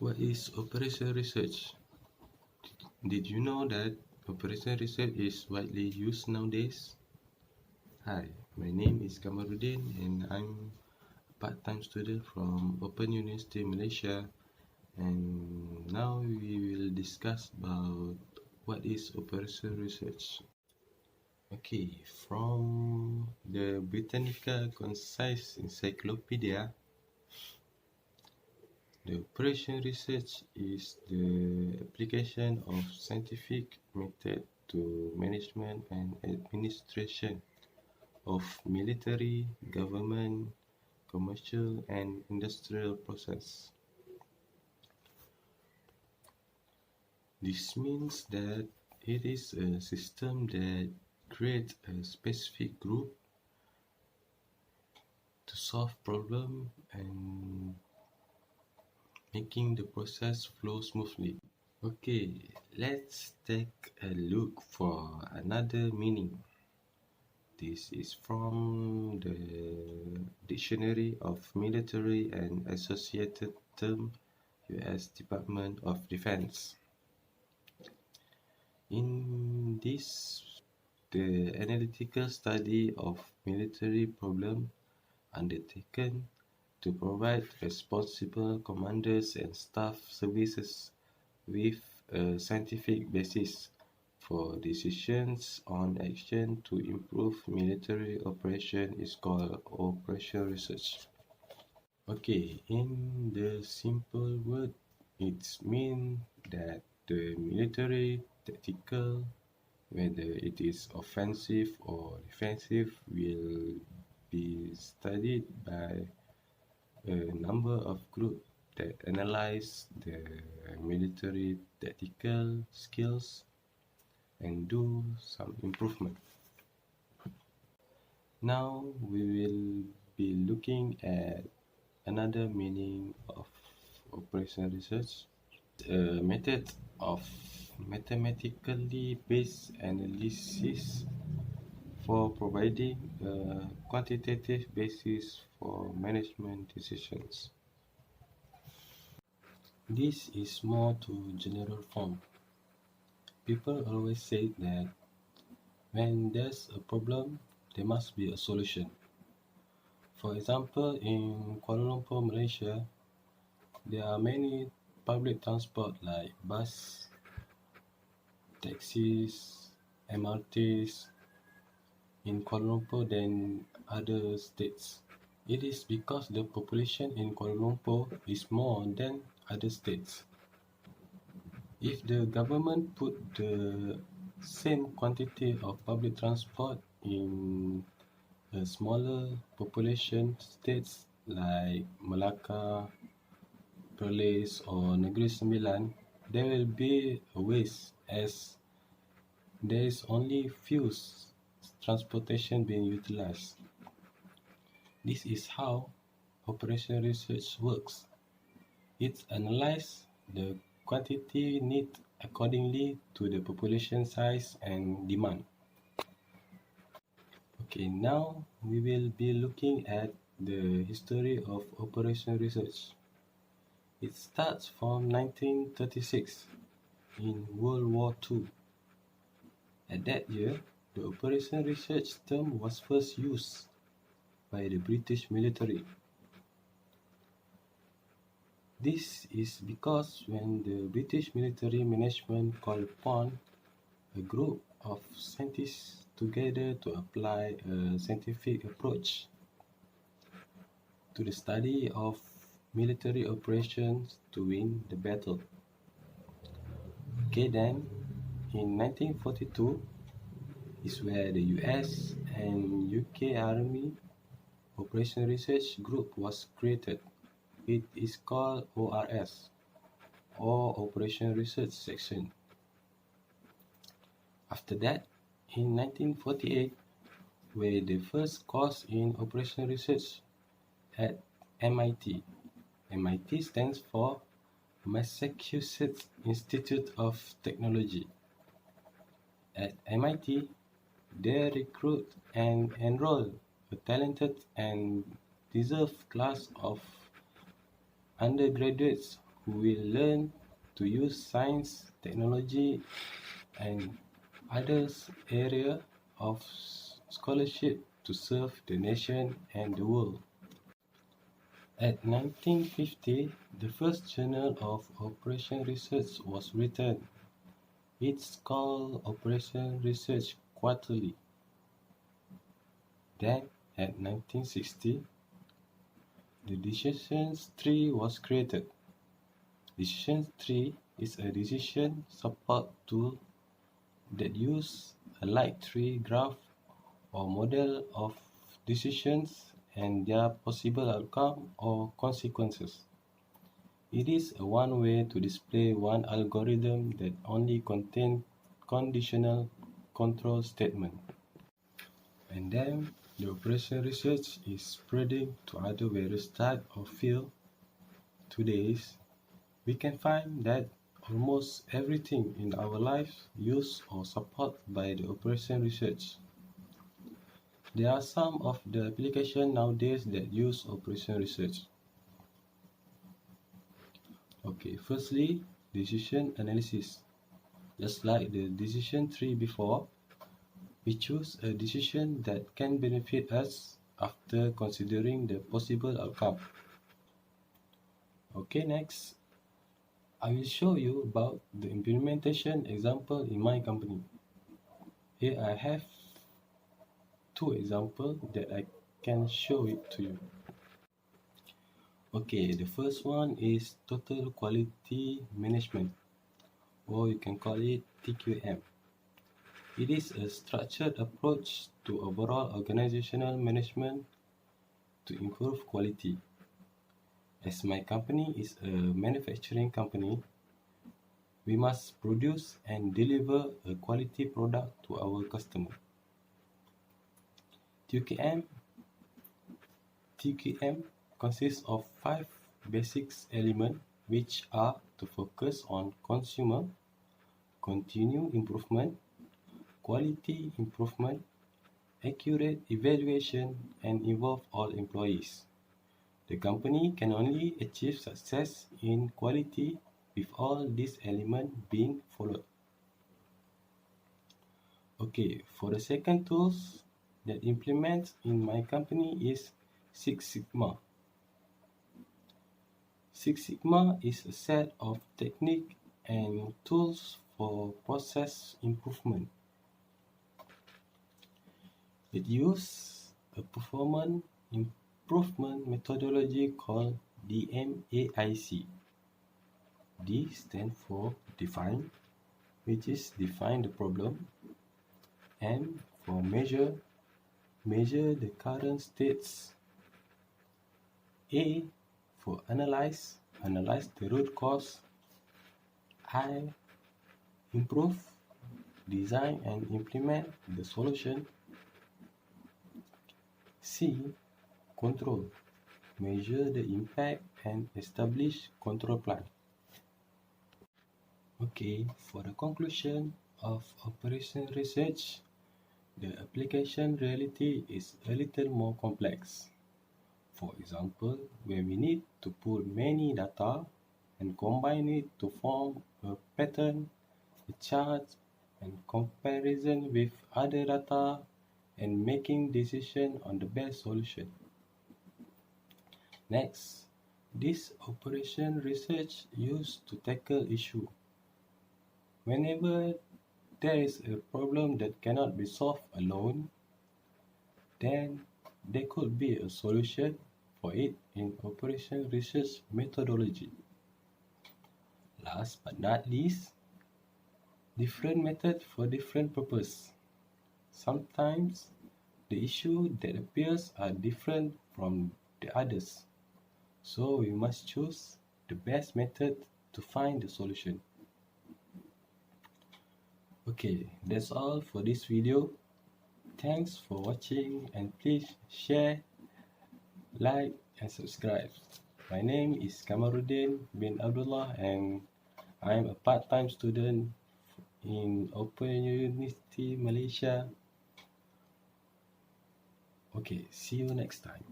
What is operation research? Did you know that operation research is widely used nowadays? Hi, my name is Kamaruddin and I'm a part-time student from Open University Malaysia, and now we will discuss about what is operation research. Okay, from the Britannica Concise Encyclopedia, the operation research is the application of scientific method to management and administration of military, government, commercial, and industrial process. This means that it is a system that creates a specific group to solve problem and making the process flow smoothly. Okay, let's take a look for another meaning. This is from the Dictionary of Military and Associated Term, U.S. Department of Defense. In this, the analytical study of military problem undertaken to provide responsible commanders and staff services with a scientific basis for decisions on action to improve military operation is called operation research. Okay, in the simple word, it means that the military tactical, whether it is offensive or defensive, will be studied by a number of groups that analyze the military tactical skills and do some improvement. Now we will be looking at another meaning of operation research, a method of mathematically based analysis for providing a quantitative basis for management decisions. This is more to general form. People always say that when there's a problem, there must be a solution. For example, in Kuala Lumpur, Malaysia, there are many public transport like bus, taxis, MRTs in Kuala Lumpur than other states. It is because the population in Kuala Lumpur is more than other states. If the government put the same quantity of public transport in a smaller population states like Melaka, Perlis or Negeri Sembilan, there will be a waste as there is only few transportation being utilized. This is how operation research works. It analyzes the quantity need accordingly to the population size and demand. Okay, now we will be looking at the history of operation research. It starts from 1936 in World War II. At that year, the operation research term was first used by the British military. This is because when the British military management called upon a group of scientists together to apply a scientific approach to the study of military operations to win the battle. Okay, then in 1942 is where the US and UK Army Operation Research Group was created. It is called ORS, or Operation Research Section. After that, in 1948, were the first course in Operation Research at MIT. MIT stands for Massachusetts Institute of Technology. At MIT, they recruit and enroll a talented and deserved class of undergraduates who will learn to use science, technology, and others area of scholarship to serve the nation and the world. At 1950, the first journal of Operation Research was written. It's called Operation Research Quarterly. Then, at 1960, the Decision Tree was created. Decision Tree is a decision support tool that uses a light tree graph or model of decisions and their possible outcome or consequences. It is a one way to display one algorithm that only contains conditional control statement. And then the operation research is spreading to other various types of field. Today, we can find that almost everything in our life used or supported by the operation research. There are some of the applications nowadays that use operation research. Okay, firstly, decision analysis. Just like the decision tree before, we choose a decision that can benefit us after considering the possible outcome. Okay, next, I will show you about the implementation example in my company. Here I have two examples that I can show it to you. Okay, the first one is total quality management, or you can call it TQM. It is a structured approach to overall organizational management to improve quality. As my company is a manufacturing company, we must produce and deliver a quality product to our customer. TQM consists of 5 basic elements, which are to focus on consumer, continuous improvement, quality improvement, accurate evaluation, and involve all employees. The company can only achieve success in quality with all these elements being followed. Okay, for the second tools that implement in my company is Six Sigma. Six Sigma is a set of techniques and tools for process improvement. It uses a performance improvement methodology called DMAIC. D stands for define, which is define the problem. M for measure the current states. A for analyze the root cause. I, improve, design and implement the solution. C, control, measure the impact and establish control plan. Okay, for the conclusion of operation research, the application reality is a little more complex. For example, when we need to pull many data and combine it to form a pattern, a chart, and comparison with other data and making decisions on the best solution. Next, this operation research used to tackle issue. Whenever there is a problem that cannot be solved alone, then there could be a solution for it in operation research methodology. Last but not least, different method for different purpose. Sometimes the issue that appears are different from the others, so we must choose the best method to find the solution. Okay, that's all for this video. Thanks for watching and please share, like and subscribe. My name is Kamaruddin bin Abdullah and I am a part-time student in Open University Malaysia. Okay, see you next time.